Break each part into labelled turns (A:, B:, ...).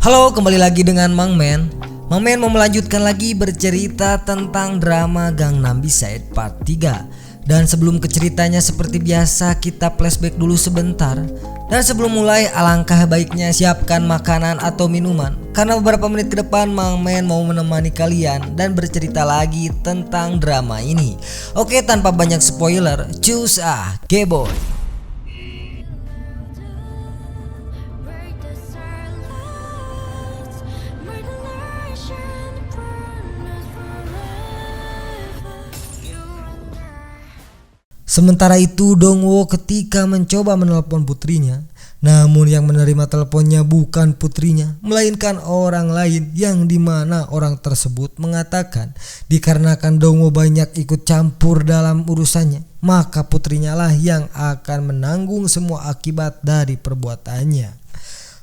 A: Halo, kembali lagi dengan Mang Men. Mang Men mau melanjutkan lagi bercerita tentang drama Gangnam Style Part 3. Dan sebelum ke ceritanya seperti biasa kita flashback dulu sebentar. Dan sebelum mulai alangkah baiknya siapkan makanan atau minuman, karena beberapa menit ke depan Mang Men mau menemani kalian dan bercerita lagi tentang drama ini. Oke, tanpa banyak spoiler, cus Geboy. Sementara itu Dongwo ketika mencoba menelpon putrinya, namun yang menerima teleponnya bukan putrinya, melainkan orang lain yang dimana orang tersebut mengatakan dikarenakan Dongwo banyak ikut campur dalam urusannya, maka putrinya lah yang akan menanggung semua akibat dari perbuatannya.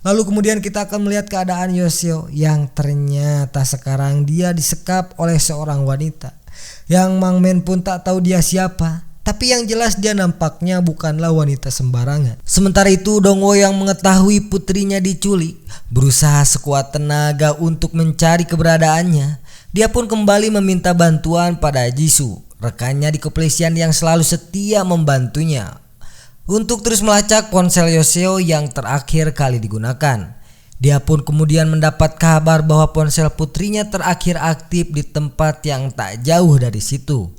A: Lalu kemudian kita akan melihat keadaan Yoseo yang ternyata sekarang dia disekap oleh seorang wanita yang Mang Men pun tak tahu dia siapa. Tapi yang jelas dia nampaknya bukanlah wanita sembarangan. Sementara itu Dongwo yang mengetahui putrinya diculik berusaha sekuat tenaga untuk mencari keberadaannya. Dia pun kembali meminta bantuan pada Jisoo, rekannya di kepolisian yang selalu setia membantunya, untuk terus melacak ponsel Yoseo yang terakhir kali digunakan. Dia pun kemudian mendapat kabar bahwa ponsel putrinya terakhir aktif di tempat yang tak jauh dari situ.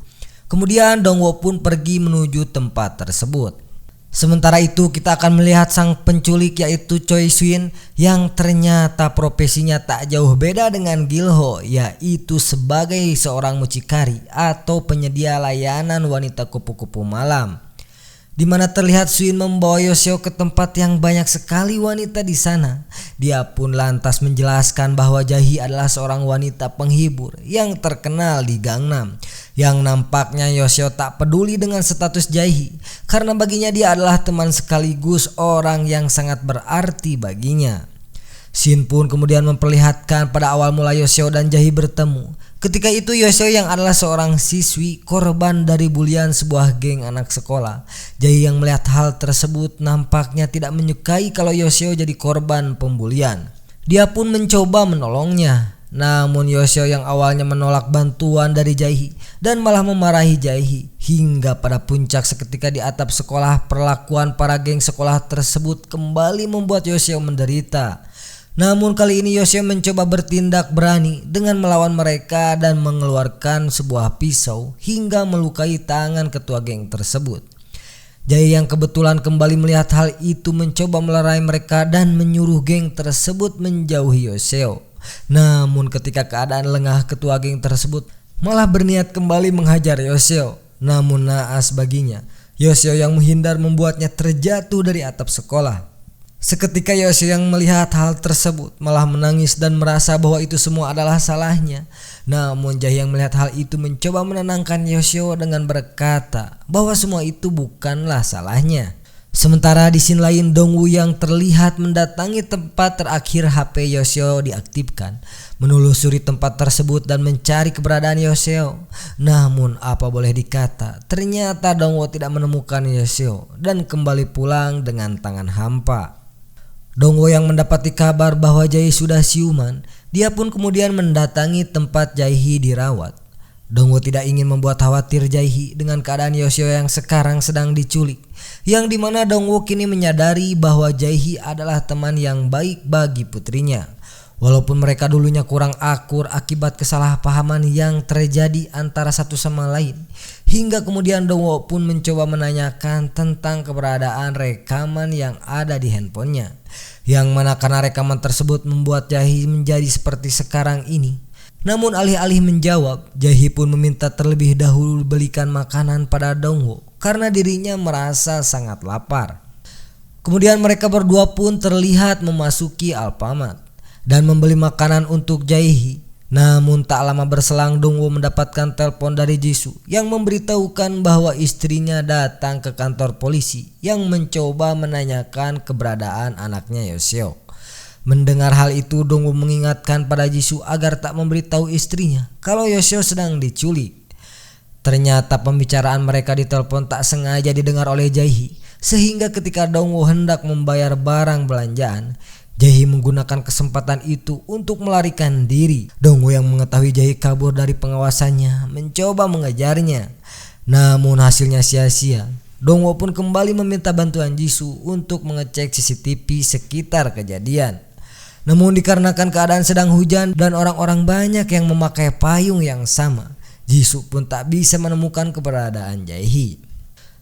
A: Kemudian Dongwo pun pergi menuju tempat tersebut. Sementara itu kita akan melihat sang penculik yaitu Choi Swin yang ternyata profesinya tak jauh beda dengan Gilho, yaitu sebagai seorang mucikari atau penyedia layanan wanita kupu-kupu malam. Di mana terlihat Swin membawa Yoseo ke tempat yang banyak sekali wanita di sana. Dia pun lantas menjelaskan bahwa Jae-hee adalah seorang wanita penghibur yang terkenal di Gangnam. Yang nampaknya Yoseo tak peduli dengan status Jae-hee, karena baginya dia adalah teman sekaligus orang yang sangat berarti baginya. Shin pun kemudian memperlihatkan pada awal mula Yoseo dan Jae-hee bertemu. Ketika itu Yoseo yang adalah seorang siswi korban dari bulian sebuah geng anak sekolah. Jae-hee yang melihat hal tersebut nampaknya tidak menyukai kalau Yoseo jadi korban pembulian. Dia pun mencoba menolongnya. Namun Yoseo yang awalnya menolak bantuan dari Jae-hee dan malah memarahi Jae-hee, hingga pada puncak seketika di atap sekolah perlakuan para geng sekolah tersebut kembali membuat Yoseo menderita. Namun kali ini Yoseo mencoba bertindak berani dengan melawan mereka dan mengeluarkan sebuah pisau hingga melukai tangan ketua geng tersebut. Jae-hee yang kebetulan kembali melihat hal itu mencoba melerai mereka dan menyuruh geng tersebut menjauhi Yoseo. Namun ketika keadaan lengah, ketua geng tersebut malah berniat kembali menghajar Yoseo. Namun naas baginya, Yoseo yang menghindar membuatnya terjatuh dari atap sekolah. Seketika Yoseo yang melihat hal tersebut malah menangis dan merasa bahwa itu semua adalah salahnya. Namun Jae-hee yang melihat hal itu mencoba menenangkan Yoseo dengan berkata bahwa semua itu bukanlah salahnya. Sementara di scene lain Dongwoo yang terlihat mendatangi tempat terakhir HP Yoseo diaktifkan, menelusuri tempat tersebut dan mencari keberadaan Yoseo. Namun apa boleh dikata, ternyata Dongwoo tidak menemukan Yoseo dan kembali pulang dengan tangan hampa. Dongwoo yang mendapati kabar bahwa Jae-hee sudah siuman, dia pun kemudian mendatangi tempat Jae-hee dirawat. Dongwoo tidak ingin membuat khawatir Jae-hee dengan keadaan Yoseo yang sekarang sedang diculik, yang dimana Dongwoo kini menyadari bahwa Jae-hee adalah teman yang baik bagi putrinya. Walaupun mereka dulunya kurang akur akibat kesalahpahaman yang terjadi antara satu sama lain, hingga kemudian Dongwoo pun mencoba menanyakan tentang keberadaan rekaman yang ada di handphonenya, yang mana karena rekaman tersebut membuat Jae-hee menjadi seperti sekarang ini. Namun alih-alih menjawab, Jae-hee pun meminta terlebih dahulu belikan makanan pada Dongwoo karena dirinya merasa sangat lapar. Kemudian mereka berdua pun terlihat memasuki Alfamart dan membeli makanan untuk Jae-hee. Namun tak lama berselang Dongwoo mendapatkan telepon dari Jisoo yang memberitahukan bahwa istrinya datang ke kantor polisi yang mencoba menanyakan keberadaan anaknya Yoseo. Mendengar hal itu Dongwoo mengingatkan pada Jisoo agar tak memberitahu istrinya kalau Yoseo sedang diculik. Ternyata pembicaraan mereka di telepon tak sengaja didengar oleh Jae-hee, sehingga ketika Dongwoo hendak membayar barang belanjaan, Jaehi menggunakan kesempatan itu untuk melarikan diri. Dongwo yang mengetahui Jaehi kabur dari pengawasannya mencoba mengejarnya. Namun hasilnya sia-sia. Dongwo pun kembali meminta bantuan Jisoo untuk mengecek CCTV sekitar kejadian. Namun dikarenakan keadaan sedang hujan dan orang-orang banyak yang memakai payung yang sama, Jisoo pun tak bisa menemukan keberadaan Jaehi.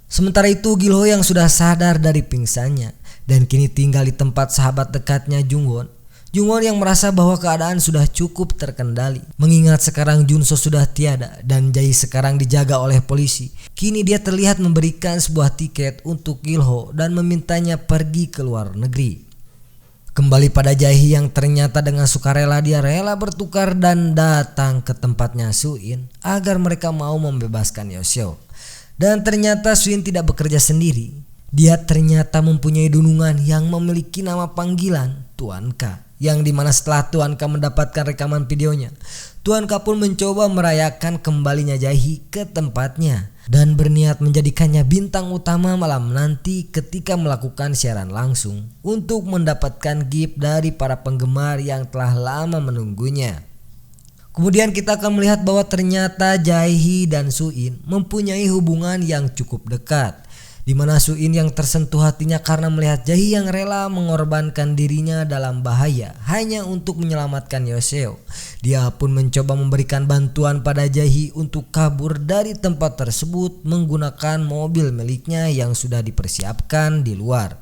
A: Sementara itu Gilho yang sudah sadar dari pingsannya dan kini tinggal di tempat sahabat dekatnya Jungwon yang merasa bahwa keadaan sudah cukup terkendali. Mengingat sekarang Junso sudah tiada dan Jaehi sekarang dijaga oleh polisi, kini dia terlihat memberikan sebuah tiket untuk Gilho dan memintanya pergi ke luar negeri. Kembali pada Jaehi yang ternyata dengan sukarela dia rela bertukar dan datang ke tempatnya Suin agar mereka mau membebaskan Yoshio. Dan ternyata Suin tidak bekerja sendiri. Dia ternyata mempunyai dunungan yang memiliki nama panggilan Tuan K, yang dimana setelah Tuan K mendapatkan rekaman videonya, Tuan K pun mencoba merayakan kembalinya Jaehi ke tempatnya dan berniat menjadikannya bintang utama malam nanti ketika melakukan siaran langsung untuk mendapatkan gift dari para penggemar yang telah lama menunggunya. Kemudian kita akan melihat bahwa ternyata Jaehi dan Suin mempunyai hubungan yang cukup dekat, di mana Suin yang tersentuh hatinya karena melihat Jaehi yang rela mengorbankan dirinya dalam bahaya hanya untuk menyelamatkan Yoshio. Dia pun mencoba memberikan bantuan pada Jaehi untuk kabur dari tempat tersebut menggunakan mobil miliknya yang sudah dipersiapkan di luar.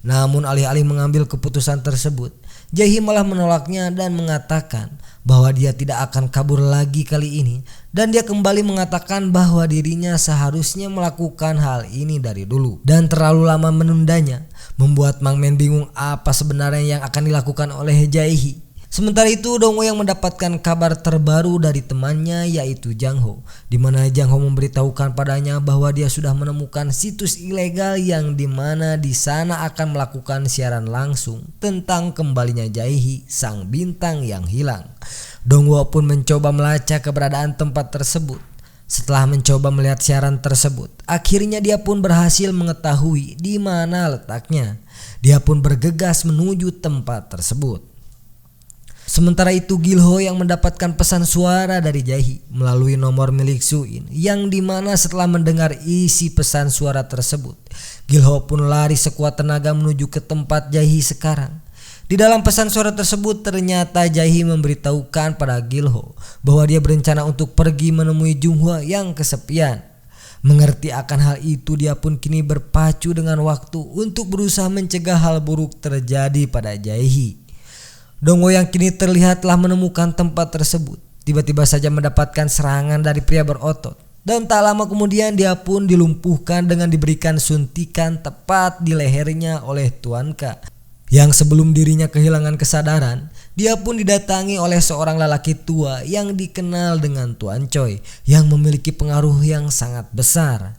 A: Namun alih-alih mengambil keputusan tersebut, Jaehi malah menolaknya dan mengatakan bahwa dia tidak akan kabur lagi kali ini, dan dia kembali mengatakan bahwa dirinya seharusnya melakukan hal ini dari dulu dan terlalu lama menundanya, membuat Mang Men bingung apa sebenarnya yang akan dilakukan oleh Jaehi. Sementara itu Dongwo yang mendapatkan kabar terbaru dari temannya yaitu Jang Ho, di mana Jang Ho memberitahukan padanya bahwa dia sudah menemukan situs ilegal yang dimana di sana akan melakukan siaran langsung tentang kembalinya Jaehi, sang bintang yang hilang. Dongwo pun mencoba melacak keberadaan tempat tersebut. Setelah mencoba melihat siaran tersebut, akhirnya dia pun berhasil mengetahui di mana letaknya. Dia pun bergegas menuju tempat tersebut. Sementara itu Gilho yang mendapatkan pesan suara dari Jaehi melalui nomor milik Suin, yang dimana setelah mendengar isi pesan suara tersebut, Gilho pun lari sekuat tenaga menuju ke tempat Jaehi sekarang. Di dalam pesan suara tersebut ternyata Jaehi memberitahukan pada Gilho bahwa dia berencana untuk pergi menemui Junghwa yang kesepian. Mengerti akan hal itu, dia pun kini berpacu dengan waktu untuk berusaha mencegah hal buruk terjadi pada Jaehi. Dongwo yang kini terlihat telah menemukan tempat tersebut tiba-tiba saja mendapatkan serangan dari pria berotot, dan tak lama kemudian dia pun dilumpuhkan dengan diberikan suntikan tepat di lehernya oleh Tuan K. Yang sebelum dirinya kehilangan kesadaran, dia pun didatangi oleh seorang lelaki tua yang dikenal dengan Tuan Choi yang memiliki pengaruh yang sangat besar.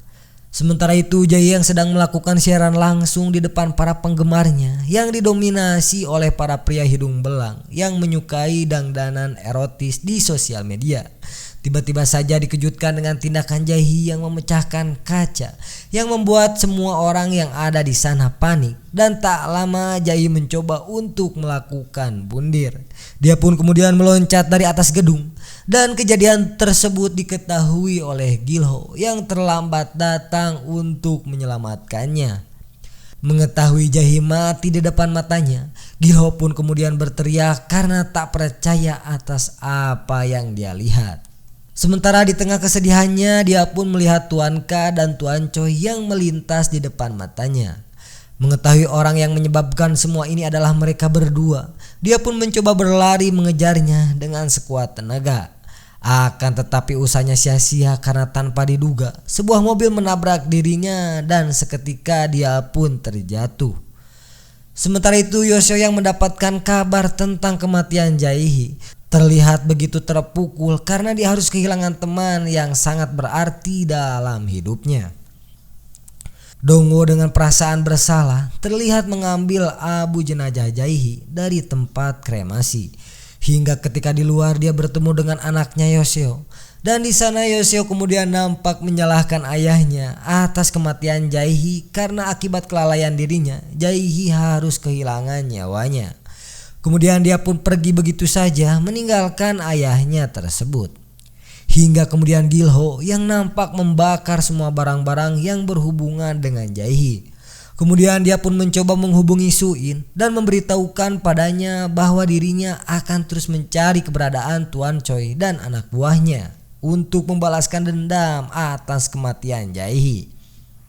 A: Sementara itu Jaehi yang sedang melakukan siaran langsung di depan para penggemarnya yang didominasi oleh para pria hidung belang yang menyukai dangdanan erotis di sosial media. Tiba-tiba saja dikejutkan dengan tindakan Jaehi yang memecahkan kaca yang membuat semua orang yang ada di sana panik, dan tak lama Jaehi mencoba untuk melakukan bundir. Dia pun kemudian meloncat dari atas gedung, dan kejadian tersebut diketahui oleh Gilho yang terlambat datang untuk menyelamatkannya. Mengetahui Jaehi mati di depan matanya, Gilho pun kemudian berteriak karena tak percaya atas apa yang dia lihat. Sementara di tengah kesedihannya, dia pun melihat Tuan K dan Tuan Choi yang melintas di depan matanya. Mengetahui orang yang menyebabkan semua ini adalah mereka berdua, dia pun mencoba berlari mengejarnya dengan sekuat tenaga. Akan tetapi usahanya sia-sia karena tanpa diduga sebuah mobil menabrak dirinya dan seketika dia pun terjatuh. Sementara itu Yoshio yang mendapatkan kabar tentang kematian Jaehi terlihat begitu terpukul karena dia harus kehilangan teman yang sangat berarti dalam hidupnya. Dongwo dengan perasaan bersalah terlihat mengambil abu jenazah Jaehi dari tempat kremasi. Hingga ketika di luar dia bertemu dengan anaknya Yoshio, dan di sana Yoshio kemudian nampak menyalahkan ayahnya atas kematian Jaehi karena akibat kelalaian dirinya Jaehi harus kehilangan nyawanya. Kemudian dia pun pergi begitu saja meninggalkan ayahnya tersebut. Hingga kemudian Gilho yang nampak membakar semua barang-barang yang berhubungan dengan Jae-hee. Kemudian dia pun mencoba menghubungi Su-in dan memberitahukan padanya bahwa dirinya akan terus mencari keberadaan Tuan Choi dan anak buahnya untuk membalaskan dendam atas kematian Jae-hee.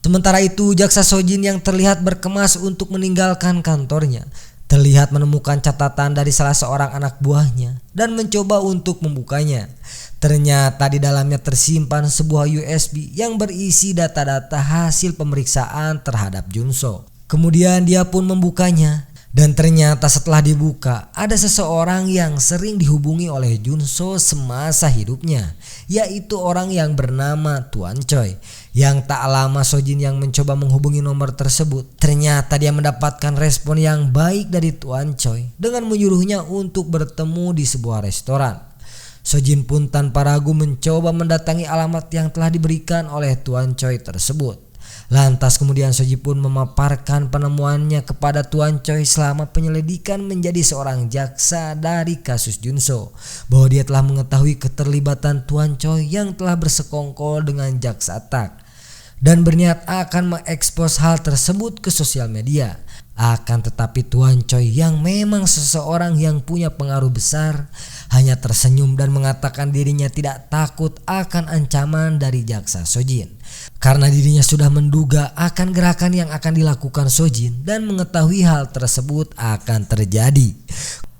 A: Sementara itu jaksa Sojin yang terlihat berkemas untuk meninggalkan kantornya terlihat menemukan catatan dari salah seorang anak buahnya dan mencoba untuk membukanya. Ternyata di dalamnya tersimpan sebuah USB yang berisi data-data hasil pemeriksaan terhadap Junso. Kemudian dia pun membukanya dan ternyata setelah dibuka ada seseorang yang sering dihubungi oleh Junso semasa hidupnya, yaitu orang yang bernama Tuan Choi. Yang tak lama Sojin yang mencoba menghubungi nomor tersebut, ternyata dia mendapatkan respon yang baik dari Tuan Choi dengan menyuruhnya untuk bertemu di sebuah restoran. Sojin pun tanpa ragu mencoba mendatangi alamat yang telah diberikan oleh Tuan Choi tersebut. Lantas kemudian Sojin pun memaparkan penemuannya kepada Tuan Choi selama penyelidikan menjadi seorang jaksa dari kasus Junso, bahwa dia telah mengetahui keterlibatan Tuan Choi yang telah bersekongkol dengan jaksa Tak dan berniat akan mengekspos hal tersebut ke sosial media. Akan tetapi Tuan Choi yang memang seseorang yang punya pengaruh besar hanya tersenyum dan mengatakan dirinya tidak takut akan ancaman dari jaksa Sojin, karena dirinya sudah menduga akan gerakan yang akan dilakukan Sojin dan mengetahui hal tersebut akan terjadi.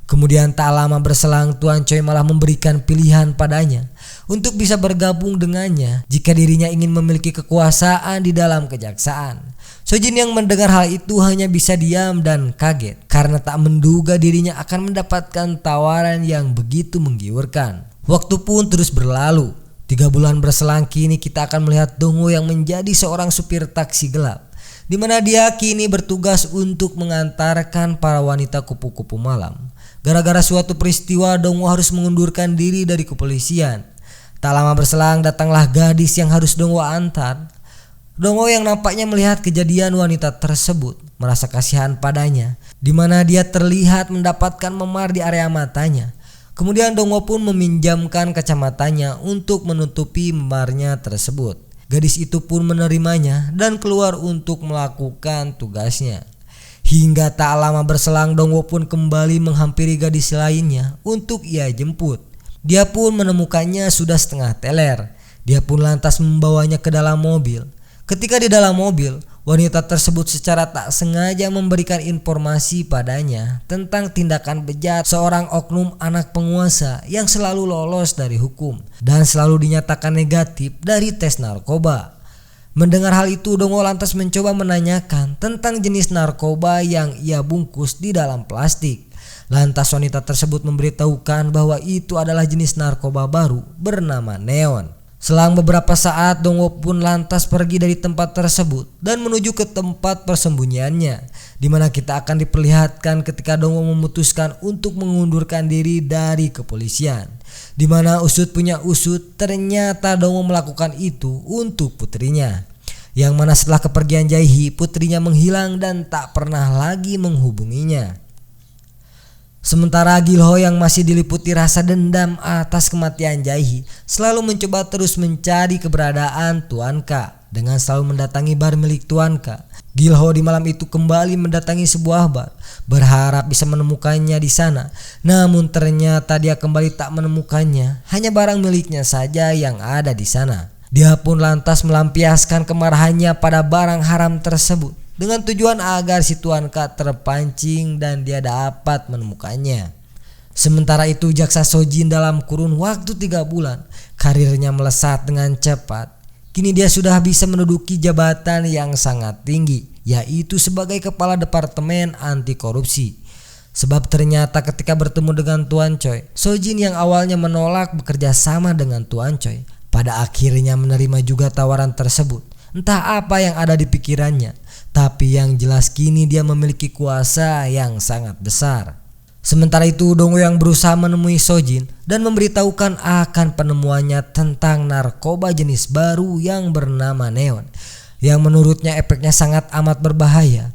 A: Kemudian tak lama berselang Tuan Choi malah memberikan pilihan padanya untuk bisa bergabung dengannya jika dirinya ingin memiliki kekuasaan di dalam kejaksaan. Sojin yang mendengar hal itu hanya bisa diam dan kaget karena tak menduga dirinya akan mendapatkan tawaran yang begitu menggiurkan. Waktu pun terus berlalu. 3 bulan berselang kini kita akan melihat Dong-woo yang menjadi seorang supir taksi gelap, di mana dia kini bertugas untuk mengantarkan para wanita kupu-kupu malam. Gara-gara suatu peristiwa Dong-woo harus mengundurkan diri dari kepolisian. Tak lama berselang datanglah gadis yang harus Dong-woo antar. Dong-woo yang nampaknya melihat kejadian wanita tersebut merasa kasihan padanya, di mana dia terlihat mendapatkan memar di area matanya. Kemudian Dong-woo pun meminjamkan kacamatanya untuk menutupi memarnya tersebut. Gadis itu pun menerimanya dan keluar untuk melakukan tugasnya. Hingga tak lama berselang Dong-woo pun kembali menghampiri gadis lainnya untuk ia jemput. Dia pun menemukannya sudah setengah teler. Dia pun lantas membawanya ke dalam mobil. Ketika di dalam mobil, wanita tersebut secara tak sengaja memberikan informasi padanya tentang tindakan bejat seorang oknum anak penguasa yang selalu lolos dari hukum dan selalu dinyatakan negatif dari tes narkoba. Mendengar hal itu, Dong-woo lantas mencoba menanyakan tentang jenis narkoba yang ia bungkus di dalam plastik. Lantas wanita tersebut memberitahukan bahwa itu adalah jenis narkoba baru bernama neon. Selang beberapa saat Dong-woo pun lantas pergi dari tempat tersebut dan menuju ke tempat persembunyiannya, di mana kita akan diperlihatkan ketika Dong-woo memutuskan untuk mengundurkan diri dari kepolisian. Di mana usut punya usut, ternyata Dong-woo melakukan itu untuk putrinya, yang mana setelah kepergian Jae-hee, putrinya menghilang dan tak pernah lagi menghubunginya. Sementara Gilho yang masih diliputi rasa dendam atas kematian Jae-hee selalu mencoba terus mencari keberadaan Tuan K dengan selalu mendatangi bar milik Tuan K. Gilho di malam itu kembali mendatangi sebuah bar, berharap bisa menemukannya di sana. Namun ternyata dia kembali tak menemukannya, hanya barang miliknya saja yang ada di sana. Dia pun lantas melampiaskan kemarahannya pada barang haram tersebut dengan tujuan agar si Tuan K terpancing dan dia dapat menemukannya. Sementara itu jaksa Sojin dalam kurun waktu 3 bulan karirnya melesat dengan cepat. Kini dia sudah bisa menduduki jabatan yang sangat tinggi, yaitu sebagai kepala departemen anti korupsi. Sebab ternyata ketika bertemu dengan Tuan Choi, Sojin yang awalnya menolak bekerja sama dengan Tuan Choi pada akhirnya menerima juga tawaran tersebut. Entah apa yang ada di pikirannya, tapi yang jelas kini dia memiliki kuasa yang sangat besar. Sementara itu Dong-woo yang berusaha menemui Sojin dan memberitahukan akan penemuannya tentang narkoba jenis baru yang bernama neon, yang menurutnya efeknya sangat amat berbahaya.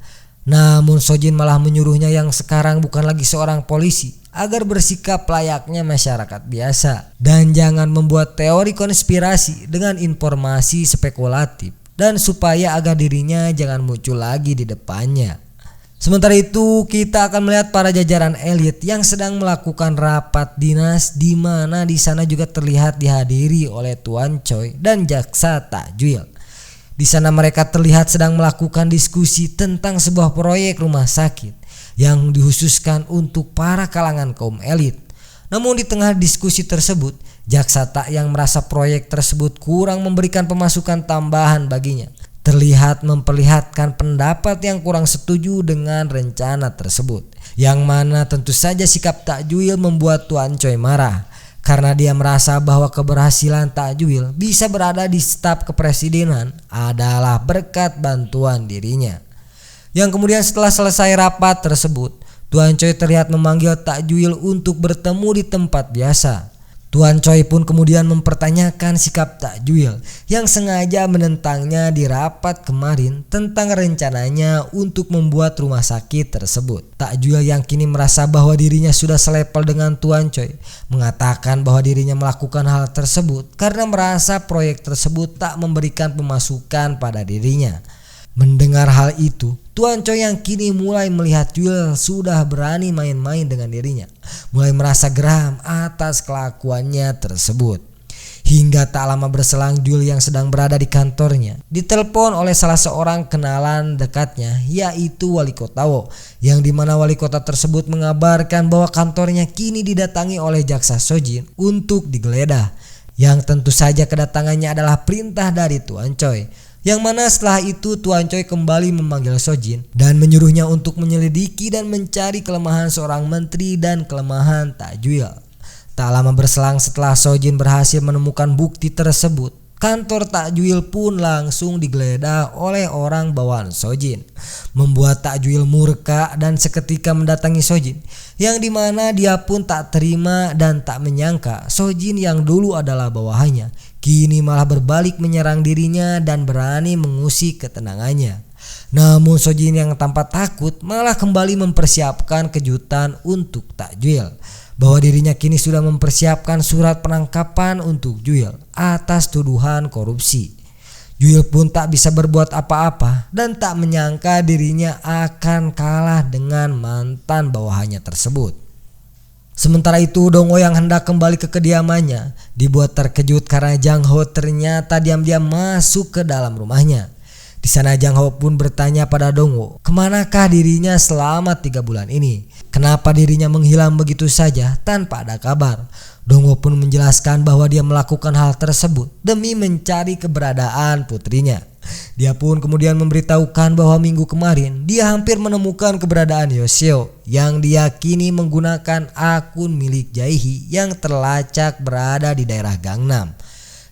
A: Namun Sojin malah menyuruhnya yang sekarang bukan lagi seorang polisi agar bersikap layaknya masyarakat biasa dan jangan membuat teori konspirasi dengan informasi spekulatif dan supaya agar dirinya jangan muncul lagi di depannya. Sementara itu kita akan melihat para jajaran elit yang sedang melakukan rapat dinas di mana di sana juga terlihat dihadiri oleh Tuan Choi dan Jaksa Takjuil. Di sana mereka terlihat sedang melakukan diskusi tentang sebuah proyek rumah sakit yang dikhususkan untuk para kalangan kaum elit. Namun di tengah diskusi tersebut, Jaksa Tak yang merasa proyek tersebut kurang memberikan pemasukan tambahan baginya terlihat memperlihatkan pendapat yang kurang setuju dengan rencana tersebut, yang mana tentu saja sikap Takjuil membuat Tuan Choi marah karena dia merasa bahwa keberhasilan Takjuil bisa berada di staf kepresidenan adalah berkat bantuan dirinya. Yang kemudian setelah selesai rapat tersebut, Tuan Choi terlihat memanggil Takjuil untuk bertemu di tempat biasa. Tuan Choi pun kemudian mempertanyakan sikap Takjuil yang sengaja menentangnya di rapat kemarin tentang rencananya untuk membuat rumah sakit tersebut. Takjuil yang kini merasa bahwa dirinya sudah selepel dengan Tuan Choi mengatakan bahwa dirinya melakukan hal tersebut karena merasa proyek tersebut tak memberikan pemasukan pada dirinya. Mendengar hal itu, Tuan Choi yang kini mulai melihat Juil sudah berani main-main dengan dirinya, mulai merasa geram atas kelakuannya tersebut. Hingga tak lama berselang Juil yang sedang berada di kantornya ditelepon oleh salah seorang kenalan dekatnya, yaitu Wali Kota Wo, yang dimana Wali Kota tersebut mengabarkan bahwa kantornya kini didatangi oleh Jaksa Sojin untuk digeledah, yang tentu saja kedatangannya adalah perintah dari Tuan Choi. Yang mana setelah itu Tuan Choi kembali memanggil Sojin dan menyuruhnya untuk menyelidiki dan mencari kelemahan seorang menteri dan kelemahan Takjuil. Tak lama berselang setelah Sojin berhasil menemukan bukti tersebut, kantor Takjuil pun langsung digeledah oleh orang bawaan Sojin, membuat Takjuil murka dan seketika mendatangi Sojin, yang dimana dia pun tak terima dan tak menyangka Sojin yang dulu adalah bawahannya kini malah berbalik menyerang dirinya dan berani mengusik ketenangannya. Namun Sojin yang tampak takut malah kembali mempersiapkan kejutan untuk Takjuil, bahwa dirinya kini sudah mempersiapkan surat penangkapan untuk Juil atas tuduhan korupsi. Juil pun tak bisa berbuat apa-apa dan tak menyangka dirinya akan kalah dengan mantan bawahannya tersebut. Sementara itu Dong Wo yang hendak kembali ke kediamannya dibuat terkejut karena Jang Ho ternyata diam-diam masuk ke dalam rumahnya. Di sana Jang Ho pun bertanya pada Dong Wo, kemanakah dirinya selama 3 bulan ini? Kenapa dirinya menghilang begitu saja tanpa ada kabar? Dong Wo pun menjelaskan bahwa dia melakukan hal tersebut demi mencari keberadaan putrinya. Dia pun kemudian memberitahukan bahwa minggu kemarin dia hampir menemukan keberadaan Yoshio yang diyakini menggunakan akun milik Jaehi yang terlacak berada di daerah Gangnam.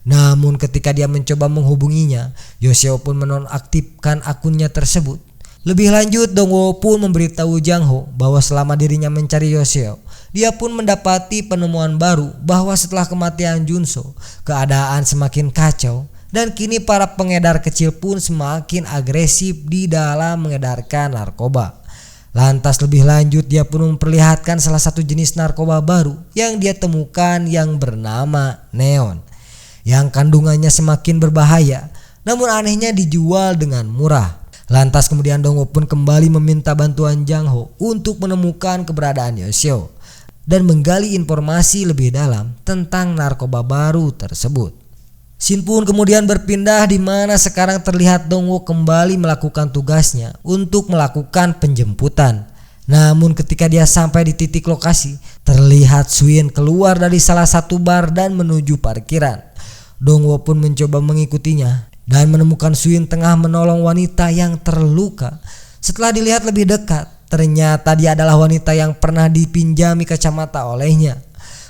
A: Namun ketika dia mencoba menghubunginya, Yoshio pun menonaktifkan akunnya tersebut. Lebih lanjut, Dong Wo pun memberitahu Jang Ho bahwa selama dirinya mencari Yoshio, dia pun mendapati penemuan baru bahwa setelah kematian Junso, keadaan semakin kacau. Dan kini para pengedar kecil pun semakin agresif di dalam mengedarkan narkoba. Lantas lebih lanjut dia pun memperlihatkan salah satu jenis narkoba baru yang dia temukan yang bernama neon, yang kandungannya semakin berbahaya namun anehnya dijual dengan murah. Lantas kemudian Dong Wo pun kembali meminta bantuan Jang Ho untuk menemukan keberadaan Yoshio dan menggali informasi lebih dalam tentang narkoba baru tersebut. Scene pun kemudian berpindah di mana sekarang terlihat Dong Wo kembali melakukan tugasnya untuk melakukan penjemputan. Namun ketika dia sampai di titik lokasi, terlihat Suyin keluar dari salah satu bar dan menuju parkiran. Dong Wo pun mencoba mengikutinya dan menemukan Suyin tengah menolong wanita yang terluka. Setelah dilihat lebih dekat, ternyata dia adalah wanita yang pernah dipinjami kacamata olehnya.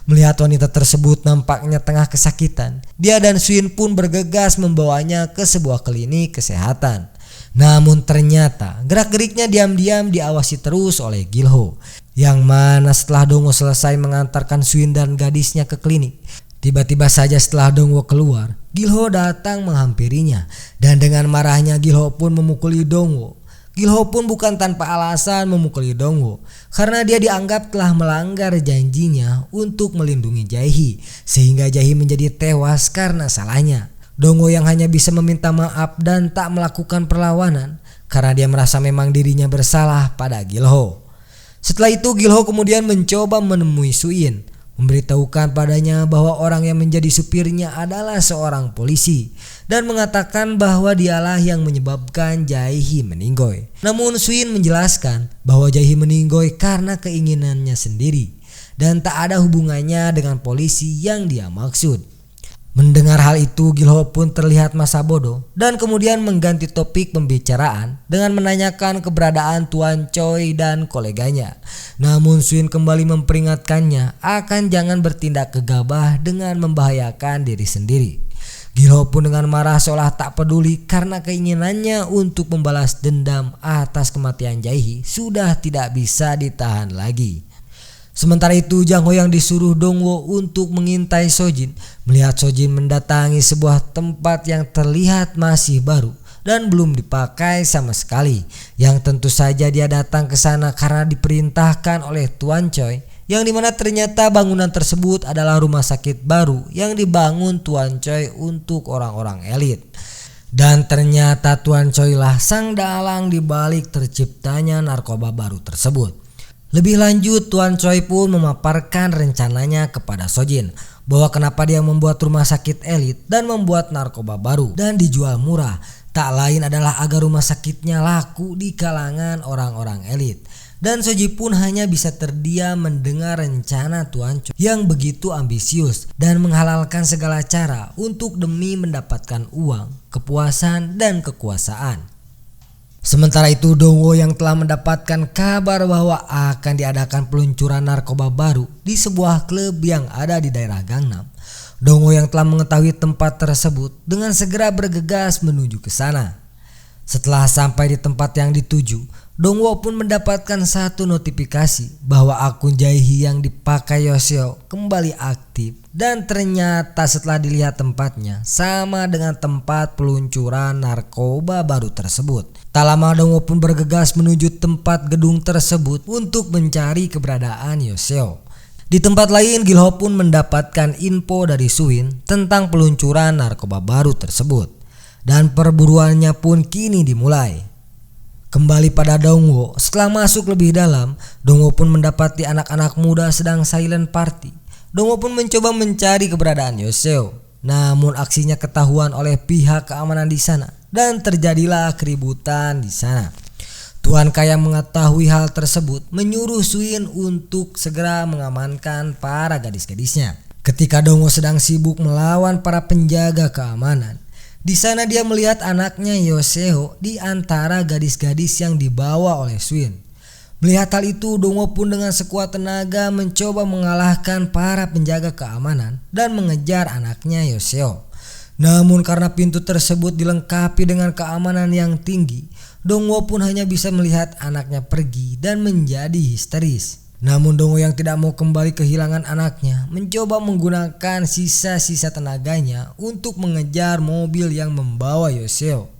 A: Melihat wanita tersebut nampaknya tengah kesakitan, dia dan Suyin pun bergegas membawanya ke sebuah klinik kesehatan. Namun ternyata gerak-geriknya diam-diam diawasi terus oleh Gilho, yang mana setelah Dong Wo selesai mengantarkan Suyin dan gadisnya ke klinik, tiba-tiba saja setelah Dong Wo keluar, Gilho datang menghampirinya dan dengan marahnya Gilho pun memukuli Dong Wo. Gilho pun bukan tanpa alasan memukuli Dongwo karena dia dianggap telah melanggar janjinya untuk melindungi Jae-hee sehingga Jae-hee menjadi tewas karena salahnya. Dongwo yang hanya bisa meminta maaf dan tak melakukan perlawanan karena dia merasa memang dirinya bersalah pada Gilho. Setelah itu Gilho kemudian mencoba menemui Suin, memberitahukan padanya bahwa orang yang menjadi supirnya adalah seorang polisi dan mengatakan bahwa dialah yang menyebabkan Jae-hee meninggoy. Namun Suin menjelaskan bahwa Jae-hee meninggoy karena keinginannya sendiri dan tak ada hubungannya dengan polisi yang dia maksud. Mendengar hal itu, Gilho pun terlihat masa bodoh dan kemudian mengganti topik pembicaraan dengan menanyakan keberadaan Tuan Choi dan koleganya. Namun Suin kembali memperingatkannya akan jangan bertindak gegabah dengan membahayakan diri sendiri. Gilho pun dengan marah seolah tak peduli karena keinginannya untuk membalas dendam atas kematian Jae-hee sudah tidak bisa ditahan lagi. Sementara itu Jang Ho yang disuruh Dongwo untuk mengintai Sojin melihat Sojin mendatangi sebuah tempat yang terlihat masih baru dan belum dipakai sama sekali, yang tentu saja dia datang ke sana karena diperintahkan oleh Tuan Choi, yang dimana ternyata bangunan tersebut adalah rumah sakit baru yang dibangun Tuan Choi untuk orang-orang elit. Dan ternyata Tuan Choi lah sang dalang dibalik terciptanya narkoba baru tersebut. Lebih lanjut, Tuan Choi pun memaparkan rencananya kepada Sojin bahwa kenapa dia membuat rumah sakit elit dan membuat narkoba baru dan dijual murah, tak lain adalah agar rumah sakitnya laku di kalangan orang-orang elit. Dan Sojin pun hanya bisa terdiam mendengar rencana Tuan Choi yang begitu ambisius dan menghalalkan segala cara untuk demi mendapatkan uang, kepuasan, dan kekuasaan. Sementara itu Dongwo yang telah mendapatkan kabar bahwa akan diadakan peluncuran narkoba baru di sebuah klub yang ada di daerah Gangnam. Dongwo yang telah mengetahui tempat tersebut dengan segera bergegas menuju ke sana. Setelah sampai di tempat yang dituju, Dongwo pun mendapatkan satu notifikasi bahwa akun Jae-hee yang dipakai Yoseo kembali aktif, dan ternyata setelah dilihat tempatnya sama dengan tempat peluncuran narkoba baru tersebut. Tak lama Dongwo pun bergegas menuju tempat gedung tersebut untuk mencari keberadaan Yoseo. Di tempat lain Gilho pun mendapatkan info dari Suin tentang peluncuran narkoba baru tersebut, dan perburuannya pun kini dimulai. Kembali pada Dongwo, setelah masuk lebih dalam, Dongwo pun mendapati anak-anak muda sedang silent party. Dongwo pun mencoba mencari keberadaan Yoseo, namun aksinya ketahuan oleh pihak keamanan di sana dan terjadilah keributan di sana. Tuan Ka yang mengetahui hal tersebut menyuruh Suin untuk segera mengamankan para gadis-gadisnya. Ketika Dongwo sedang sibuk melawan para penjaga keamanan, di sana dia melihat anaknya Yoseo di antara gadis-gadis yang dibawa oleh Suin. Melihat hal itu, Dongwo pun dengan sekuat tenaga mencoba mengalahkan para penjaga keamanan dan mengejar anaknya Yoseo. Namun karena pintu tersebut dilengkapi dengan keamanan yang tinggi, Dongwo pun hanya bisa melihat anaknya pergi dan menjadi histeris. Namun Dongwo yang tidak mau kembali kehilangan anaknya mencoba menggunakan sisa-sisa tenaganya untuk mengejar mobil yang membawa Yoseo.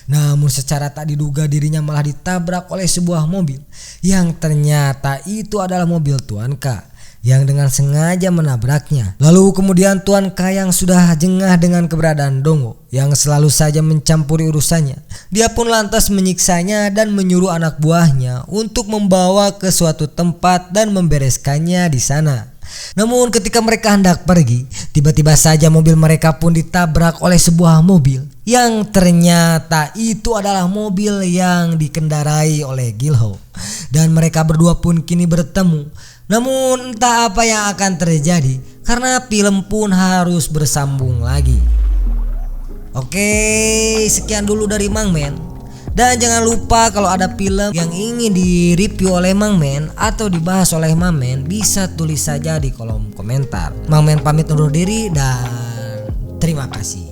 A: Namun secara tak diduga dirinya malah ditabrak oleh sebuah mobil yang ternyata itu adalah mobil Tuan Ka yang dengan sengaja menabraknya. Lalu kemudian Tuan Ka yang sudah jengah dengan keberadaan Dongwo yang selalu saja mencampuri urusannya, dia pun lantas menyiksanya dan menyuruh anak buahnya untuk membawa ke suatu tempat dan membereskannya di sana. Namun ketika mereka hendak pergi, tiba-tiba saja mobil mereka pun ditabrak oleh sebuah mobil yang ternyata itu adalah mobil yang dikendarai oleh Gilho. Dan mereka berdua pun kini bertemu. Namun entah apa yang akan terjadi karena film pun harus bersambung lagi. Oke, sekian dulu dari Mang Men. Dan jangan lupa kalau ada film yang ingin direview oleh Mang Men atau dibahas oleh Mang Men, bisa tulis saja di kolom komentar. Mang Men pamit undur diri dan terima kasih.